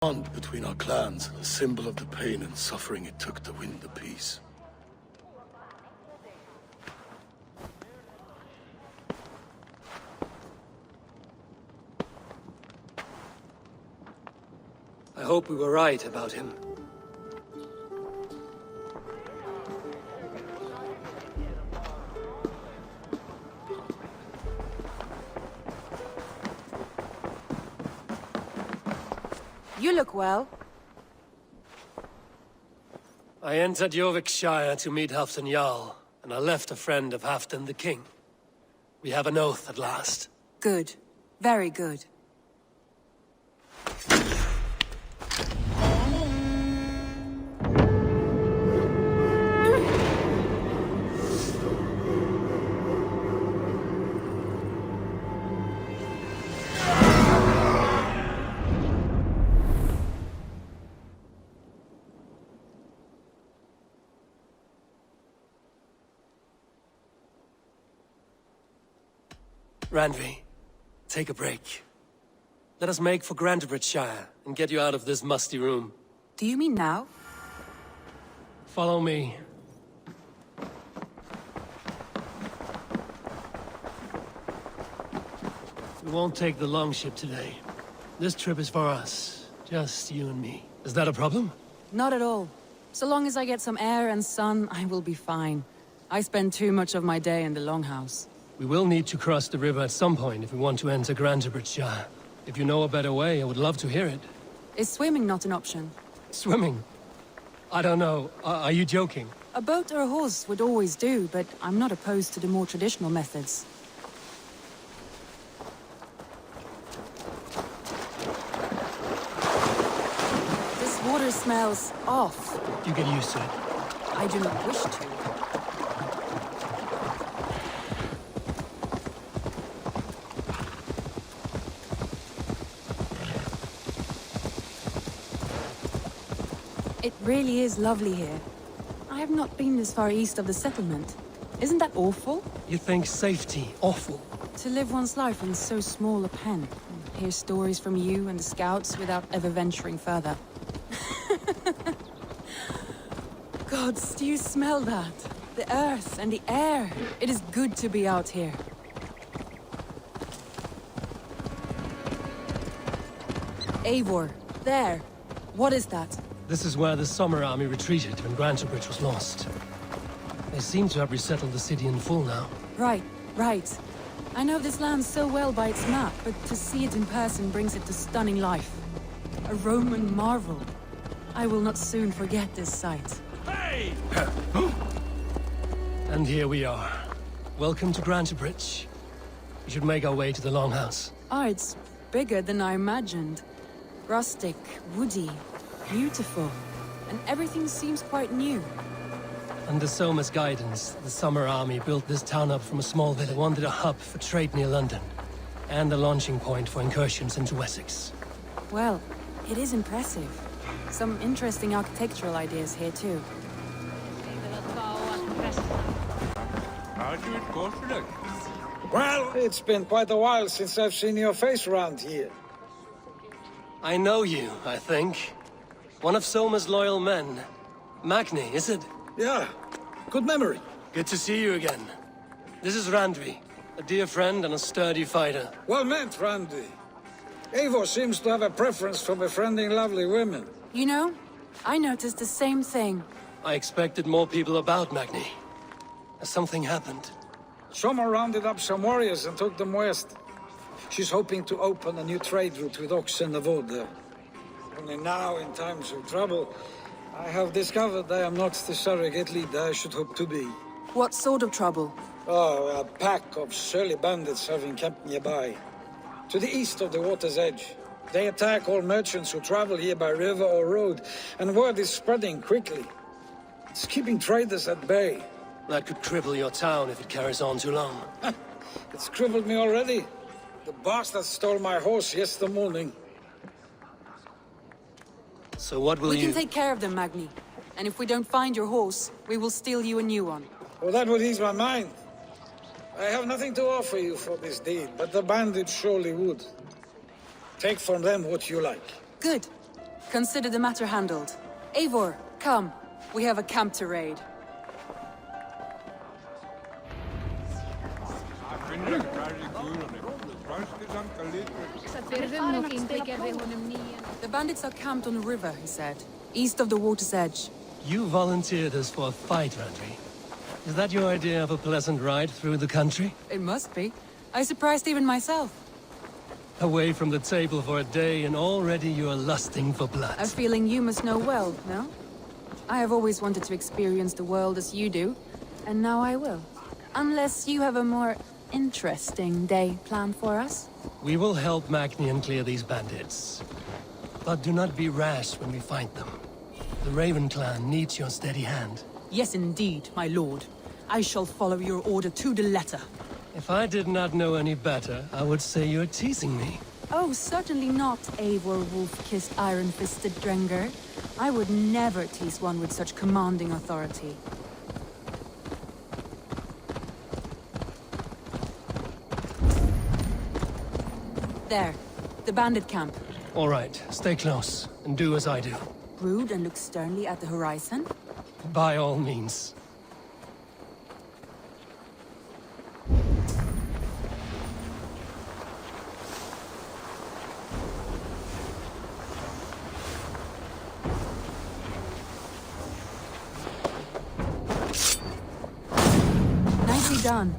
Bond between our clans, a symbol of the pain and suffering it took to win the peace. I hope we were right about him. You look well. I entered Jorvikshire to meet Halfdan Jarl, and I left a friend of Halfdan the King. We have an oath at last. Good. Very good. Randvi, take a break. Let us make for Grantebridgeshire and get you out of this musty room. Do you mean now? Follow me. We won't take the longship today. This trip is for us. Just you and me. Is that a problem? Not at all. So long as I get some air and sun, I will be fine. I spend too much of my day in the longhouse. We will need to cross the river at some point if we want to enter Grantebridgeshire. If you know a better way, I would love to hear it. Is swimming not an option? Swimming? I don't know. Are you joking? A boat or a horse would always do, but I'm not opposed to the more traditional methods. This water smells off. You get used to it. I do not wish to. It really is lovely here. I have not been this far east of the settlement. Isn't that awful? You think safety awful? To live one's life in so small a pen, and hear stories from you and the scouts without ever venturing further. Gods, do you smell that? The earth and the air. It is good to be out here. Eivor, there. What is that? This is where the Summer Army retreated when Grantebridge was lost. They seem to have resettled the city in full now. Right, right. I know this land so well by its map, but to see it in person brings it to stunning life. A Roman marvel. I will not soon forget this sight. Hey! And here we are. Welcome to Grantebridge. We should make our way to the Longhouse. Ah, it's bigger than I imagined. Rustic, woody, beautiful. And everything seems quite new. Under Soma's guidance, the Summer Army built this town up from a small village. They wanted a hub for trade near London, and a launching point for incursions into Wessex. Well, it is impressive. Some interesting architectural ideas here too. Well, it's been quite a while since I've seen your face around here. I know you, I think. One of Soma's loyal men. Magni, is it? Yeah, good memory. Good to see you again. This is Randvi, a dear friend and a sturdy fighter. Well met, Randy. Eivor seems to have a preference for befriending lovely women. You know, I noticed the same thing. I expected more people about Magni. Has something happened? Soma rounded up some warriors and took them west. She's hoping to open a new trade route with oxen of Order. Only now, in times of trouble, I have discovered I am not the surrogate leader I should hope to be. What sort of trouble? Oh, a pack of surly bandits have encamped nearby. To the east of the water's edge. They attack all merchants who travel here by river or road, and word is spreading quickly. It's keeping traders at bay. That could cripple your town if it carries on too long. It's crippled me already. The bastard stole my horse yesterday morning. So what will you... We can take care of them, Magni. And if we don't find your horse, we will steal you a new one. Well, that would ease my mind. I have nothing to offer you for this deed, but the bandits surely would. Take from them what you like. Good. Consider the matter handled. Eivor, come. We have a camp to raid. The bandits are camped on the river, he said. East of the water's edge. You volunteered us for a fight, Randvi. Is that your idea of a pleasant ride through the country? It must be. I surprised even myself. Away from the table for a day and already you are lusting for blood. A feeling you must know well, no? I have always wanted to experience the world as you do, and now I will. Unless you have a more interesting day planned for us? We will help Magnian clear these bandits. But do not be rash when we find them. The Raven clan needs your steady hand. Yes, indeed, my lord. I shall follow your order to the letter. If I did not know any better, I would say you're teasing me. Oh, certainly not, Eivor wolf-kissed iron-fisted Drenger. I would never tease one with such commanding authority. There, the bandit camp. All right, stay close, and do as I do. Brood and look sternly at the horizon? By all means. Nicely done.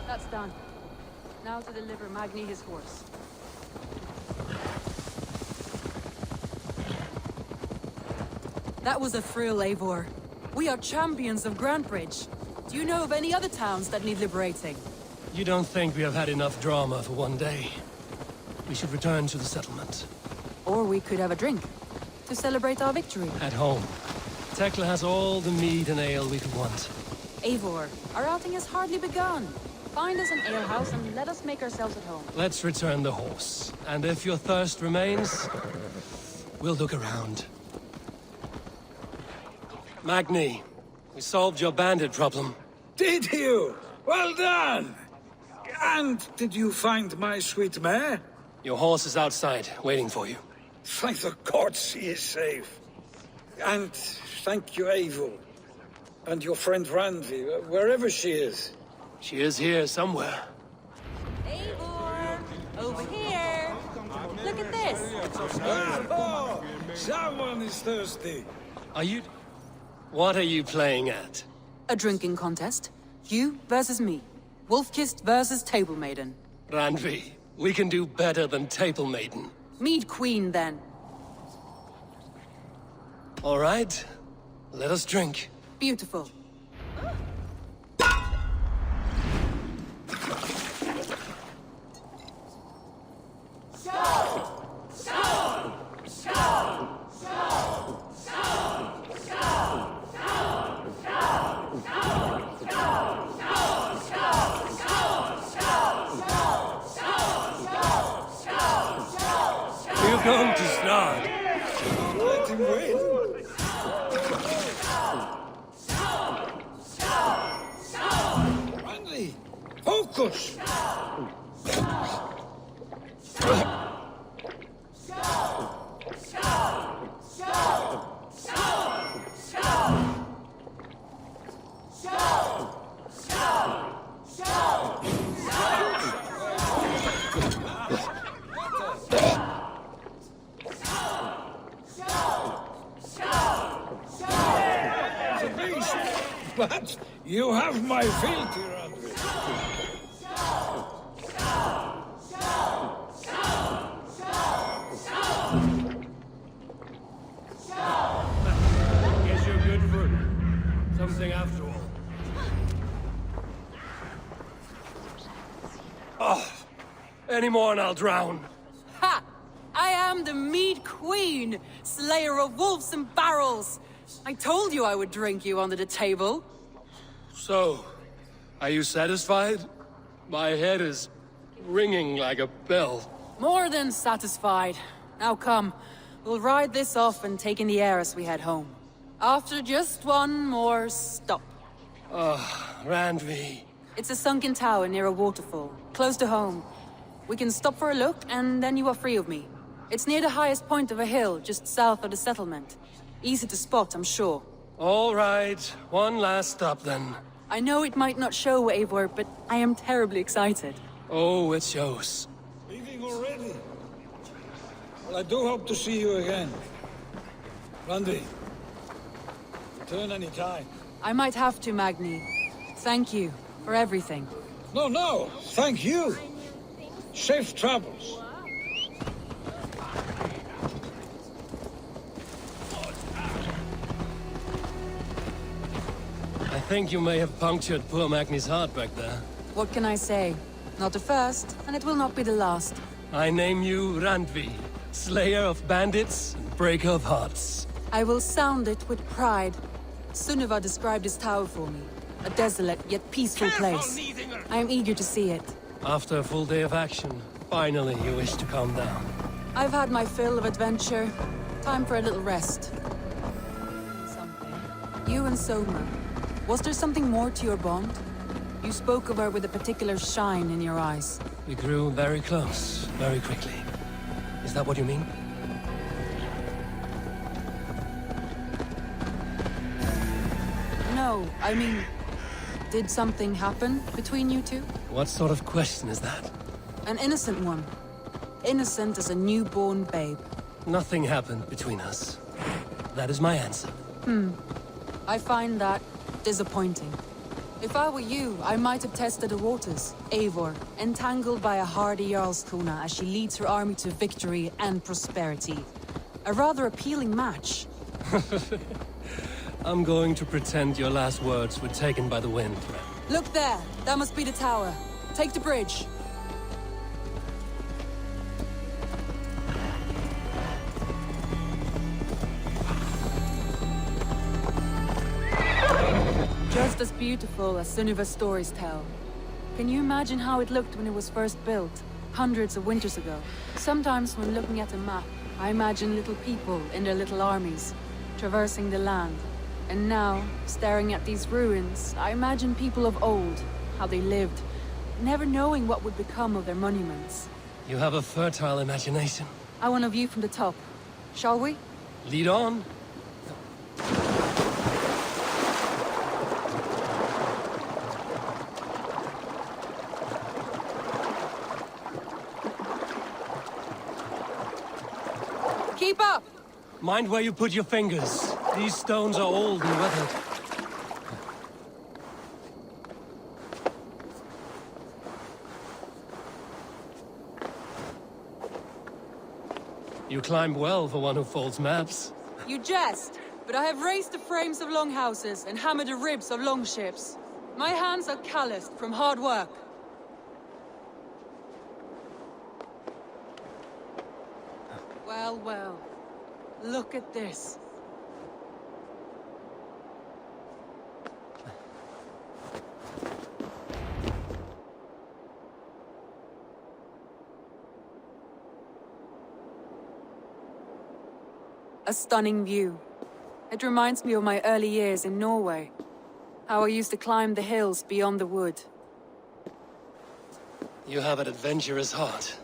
That's done. Now to deliver Magni his horse. That was a thrill, Eivor. We are champions of Grantbridge. Do you know of any other towns that need liberating? You don't think we have had enough drama for one day? We should return to the settlement. Or we could have a drink, to celebrate our victory. At home. Tekla has all the mead and ale we could want. Eivor, our outing has hardly begun. Find us an alehouse and let us make ourselves at home. Let's return the horse. And if your thirst remains, we'll look around. Magni, we solved your bandit problem. Did you? Well done! And did you find my sweet mare? Your horse is outside, waiting for you. Thank the gods he is safe. And thank you, Eivor. And your friend Randvi, wherever she is. She is here somewhere. Eivor! Over here! Look at this! Oh, someone is thirsty. Are you... What are you playing at? A drinking contest. You versus me. Wolf-kissed versus Table Maiden. Randvi, we can do better than Table Maiden. Mead Queen, then. All right, let us drink. Beautiful. We're going to start. Let him win. Randvi, focus! But you have my fealty, Randvi. Guess you're good for something after all. Oh, any more and I'll drown. Ha! I am the Mead Queen, slayer of wolves and barrels. I told you I would drink you under the table. So, are you satisfied? My head is ringing like a bell. More than satisfied. Now come, we'll ride this off and take in the air as we head home. After just one more stop. Randvi. It's a sunken tower near a waterfall, close to home. We can stop for a look, and then you are free of me. It's near the highest point of a hill, just south of the settlement. Easy to spot, I'm sure. All right, one last stop then. I know it might not show, Eivor, but I am terribly excited. Oh, it shows. Leaving already? Well, I do hope to see you again. Randy, return any time. I might have to, Magni. Thank you for everything. No, thank you. Safe travels. I think you may have punctured poor Magni's heart back there. What can I say? Not the first, and it will not be the last. I name you Randvi, slayer of bandits and breaker of hearts. I will sound it with pride. Sunniva described this tower for me. A desolate yet peaceful place. I am eager to see it. After a full day of action, finally you wish to calm down. I've had my fill of adventure. Time for a little rest. Something. You and Soma. Was there something more to your bond? You spoke of her with a particular shine in your eyes. We grew very close, very quickly. Is that what you mean? No, I mean... Did something happen between you two? What sort of question is that? An innocent one. Innocent as a newborn babe. Nothing happened between us. That is my answer. I find that disappointing. If I were you, I might have tested the waters. Eivor, entangled by a hardy Jarlskona as she leads her army to victory and prosperity. A rather appealing match. I'm going to pretend your last words were taken by the wind. Look there! That must be the tower. Take the bridge. Just as beautiful as Sunniva's stories tell. Can you imagine how it looked when it was first built, hundreds of winters ago? Sometimes when looking at a map, I imagine little people in their little armies, traversing the land. And now, staring at these ruins, I imagine people of old, how they lived, never knowing what would become of their monuments. You have a fertile imagination. I want a view from the top. Shall we? Lead on. Keep up! Mind where you put your fingers. These stones are old and weathered. You climb well for one who folds maps. You jest, but I have raised the frames of longhouses and hammered the ribs of longships. My hands are calloused from hard work. Well. Look at this. A stunning view. It reminds me of my early years in Norway. How I used to climb the hills beyond the wood. You have an adventurous heart.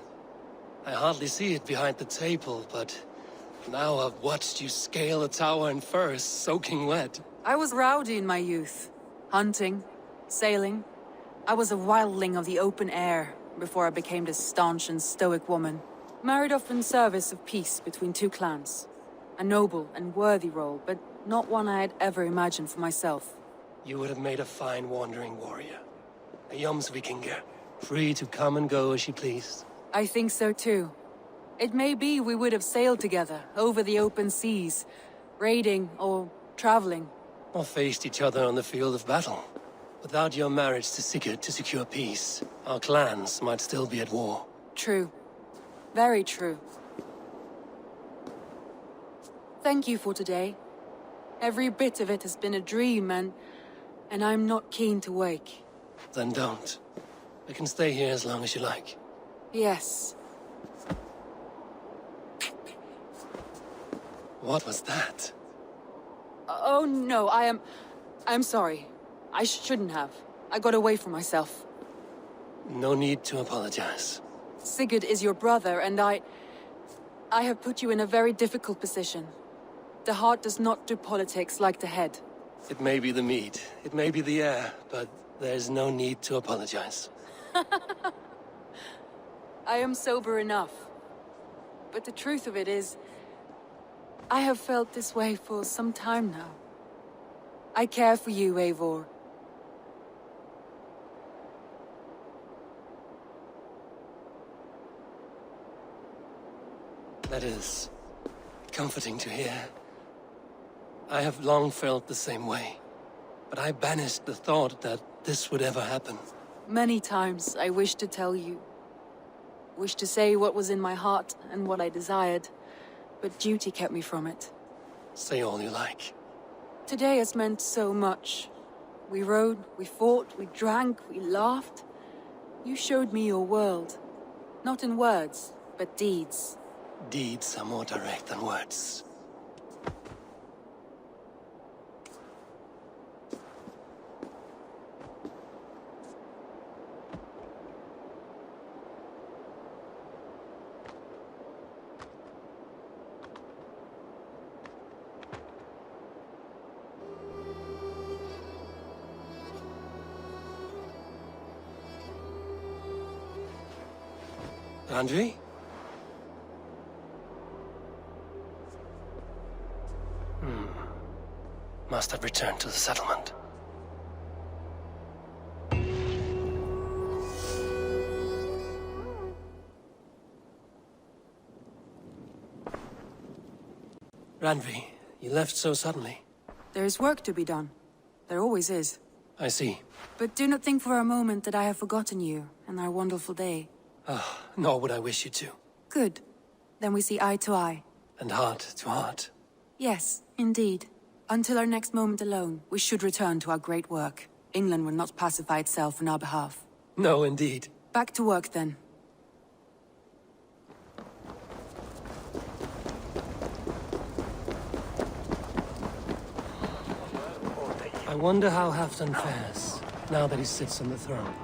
I hardly see it behind the table, but now I've watched you scale a tower in furs, soaking wet. I was rowdy in my youth. Hunting, sailing. I was a wildling of the open air before I became this staunch and stoic woman. Married off in service of peace between two clans. A noble and worthy role, but not one I had ever imagined for myself. You would have made a fine wandering warrior. A Jomsvikinger, free to come and go as she pleased. I think so too. It may be we would have sailed together over the open seas, raiding or traveling. Or faced each other on the field of battle. Without your marriage to Sigurd to secure peace, our clans might still be at war. True. Very true. Thank you for today. Every bit of it has been a dream, and I'm not keen to wake. Then don't. I can stay here as long as you like. Yes. What was that? Oh no, I'm sorry. I shouldn't have. I got away from myself. No need to apologize. Sigurd is your brother, and I have put you in a very difficult position. The heart does not do politics like the head. It may be the meat, it may be the air, but there's no need to apologize. I am sober enough. But the truth of it is, I have felt this way for some time now. I care for you, Eivor. That is comforting to hear. I have long felt the same way, but I banished the thought that this would ever happen. Many times I wished to tell you. Wished to say what was in my heart and what I desired, but duty kept me from it. Say all you like. Today has meant so much. We rode, we fought, we drank, we laughed. You showed me your world. Not in words, but deeds. Deeds are more direct than words. Andrei? Must have returned to the settlement. Randvi, you left so suddenly. There is work to be done. There always is. I see. But do not think for a moment that I have forgotten you and our wonderful day. Nor would I wish you to. Good. Then we see eye to eye. And heart to heart. Yes, indeed. Until our next moment alone, we should return to our great work. England will not pacify itself on our behalf. No, indeed. Back to work, then. I wonder how Halfdan fares, now that he sits on the throne.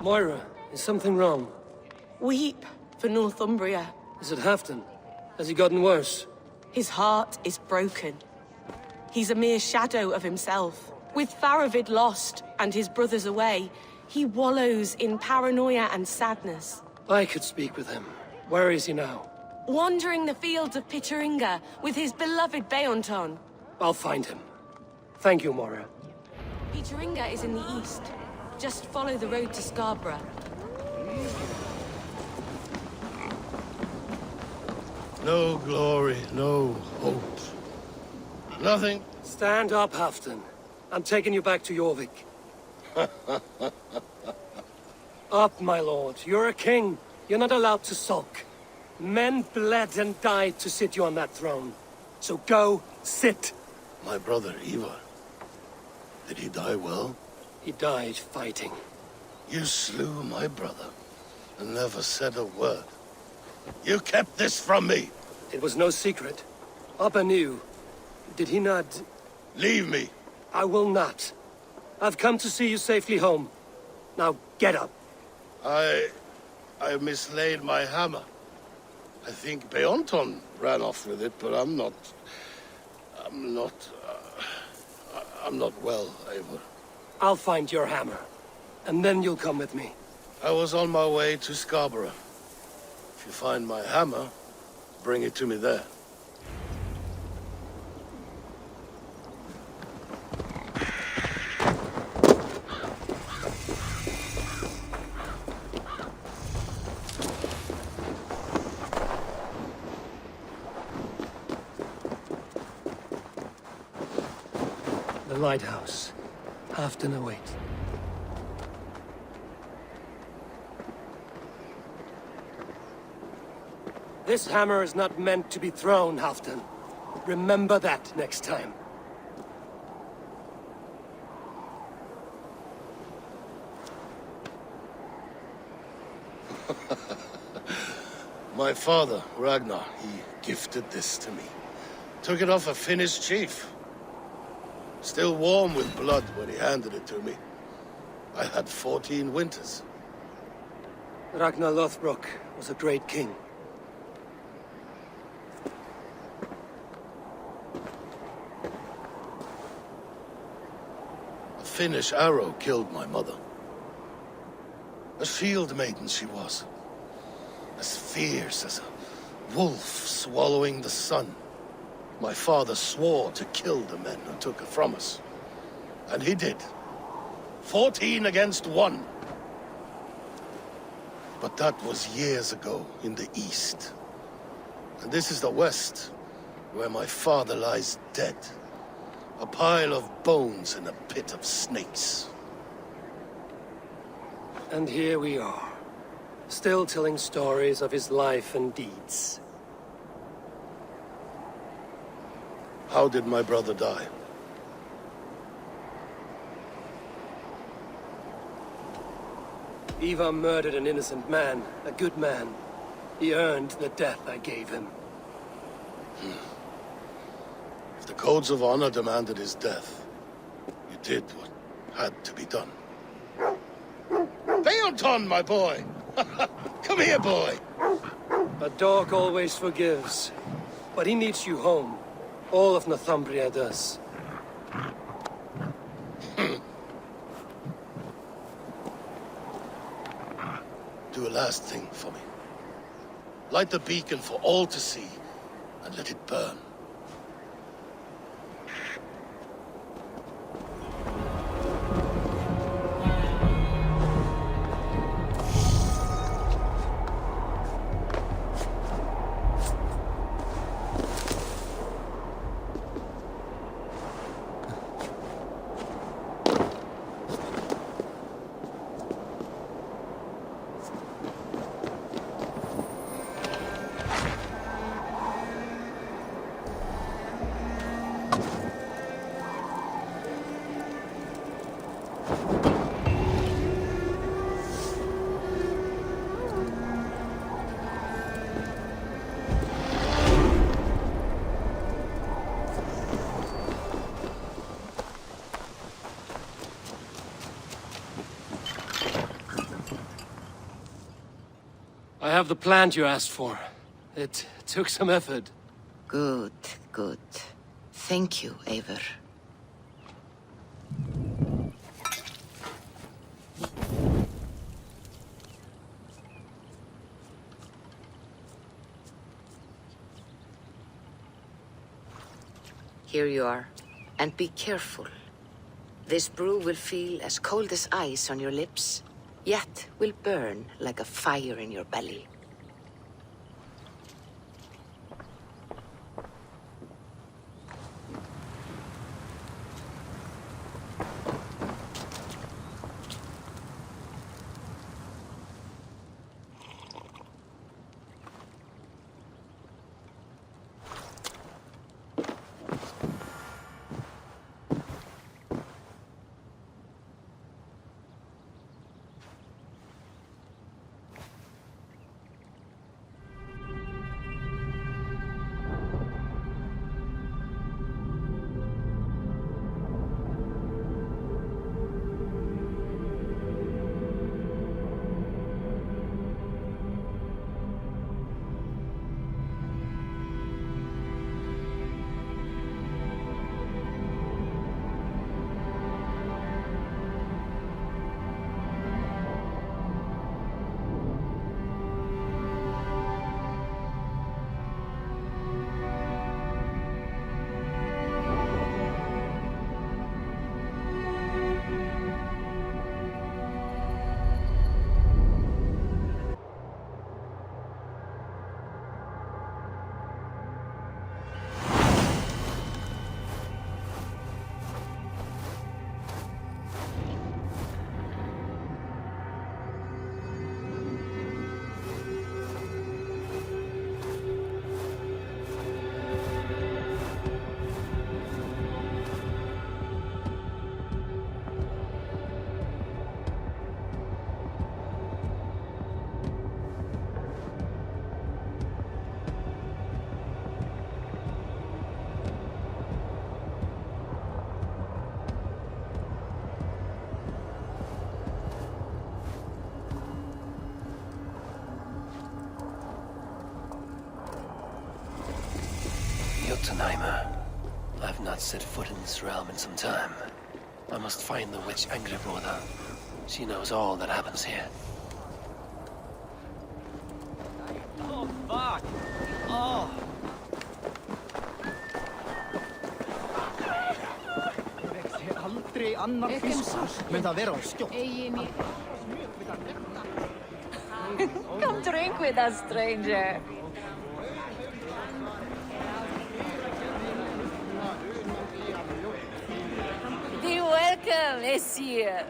Moira, is something wrong? Weep for Northumbria. Is it Halfdan? Has he gotten worse? His heart is broken. He's a mere shadow of himself. With Faravid lost and his brothers away, he wallows in paranoia and sadness. I could speak with him. Where is he now? Wandering the fields of Pittaringa with his beloved Beonton. I'll find him. Thank you, Moira. Pittaringa is in the east. Just follow the road to Scarborough. No glory, no hope. Nothing. Stand up, Halfdan. I'm taking you back to Jorvik. Up, my lord. You're a king. You're not allowed to sulk. Men bled and died to sit you on that throne. So go, sit. My brother, Eivor. Did he die well? He died fighting. You slew my brother and never said a word. You kept this from me. It was no secret. Appa knew. Did he not? Leave me. I will not. I've come to see you safely home. Now get up. I mislaid my hammer. I think Beonton ran off with it, but I'm not well, Eivor. I'll find your hammer. And then you'll come with me. I was on my way to Scarborough. If you find my hammer, bring it to me there. The lighthouse. Halfdan await. This hammer is not meant to be thrown, Halfdan. Remember that next time. My father, Ragnar, he gifted this to me. Took it off a Finnish chief. Still warm with blood when he handed it to me. I had 14 winters. Ragnar Lothbrok was a great king. A Finnish arrow killed my mother. A shield maiden she was. As fierce as a wolf swallowing the sun. My father swore to kill the men who took her from us. And he did. 14 against 1. But that was years ago in the east. And this is the west, where my father lies dead. A pile of bones in a pit of snakes. And here we are, still telling stories of his life and deeds. How did my brother die? Eivor murdered an innocent man, a good man. He earned the death I gave him. If the codes of honor demanded his death, you did what had to be done. Beonton, my boy! Come here, boy! A dog always forgives, but he needs you home. All of Northumbria does. Do a last thing for me. Light the beacon for all to see, and let it burn. I have the plant you asked for. It took some effort. Good, good. Thank you, Eivor. Here you are. And be careful. This brew will feel as cold as ice on your lips, yet will burn like a fire in your belly. Jotunheimer. I've not set foot in this realm in some time. I must find the witch Eivor. She knows all that happens here. Oh, fuck! Oh! Aldrei annar fiskur mun það vera á skjótt. Come drink with us, stranger. Be welcome, Eivor.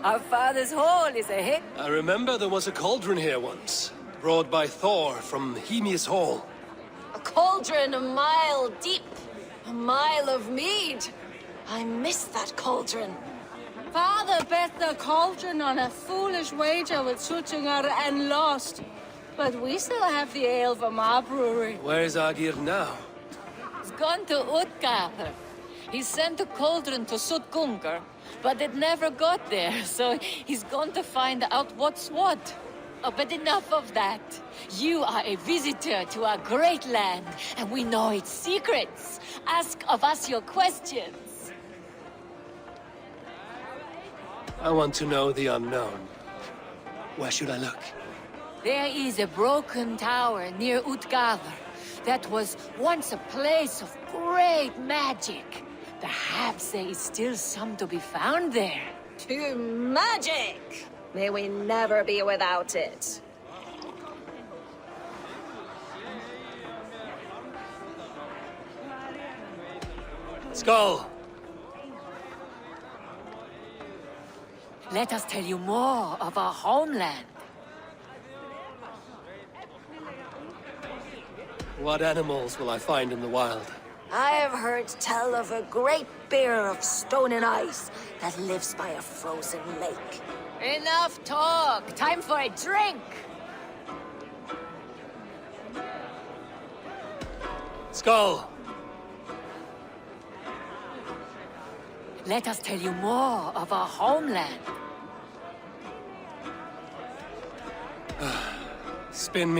Our father's hall is a hit. I remember there was a cauldron here once, brought by Thor from Hemia's Hall. A cauldron a mile deep. A mile of mead. I miss that cauldron. Father bet the cauldron on a foolish wager with Suttungr and lost. But we still have the ale from our brewery. Where's Agir now? He's gone to Utgarður. He sent a cauldron to Suttungr, but it never got there, so he's gone to find out what's what. Oh, but enough of that. You are a visitor to our great land, and we know its secrets. Ask of us your questions. I want to know the unknown. Where should I look? There is a broken tower near Utgarður that was once a place of great magic. Perhaps there is still some to be found there. To magic! May we never be without it. Skull! Let us tell you more of our homeland. What animals will I find in the wild? I have heard tell of a great bear of stone and ice that lives by a frozen lake. Enough talk! Time for a drink! Skull! Let us tell you more of our homeland. Spin me.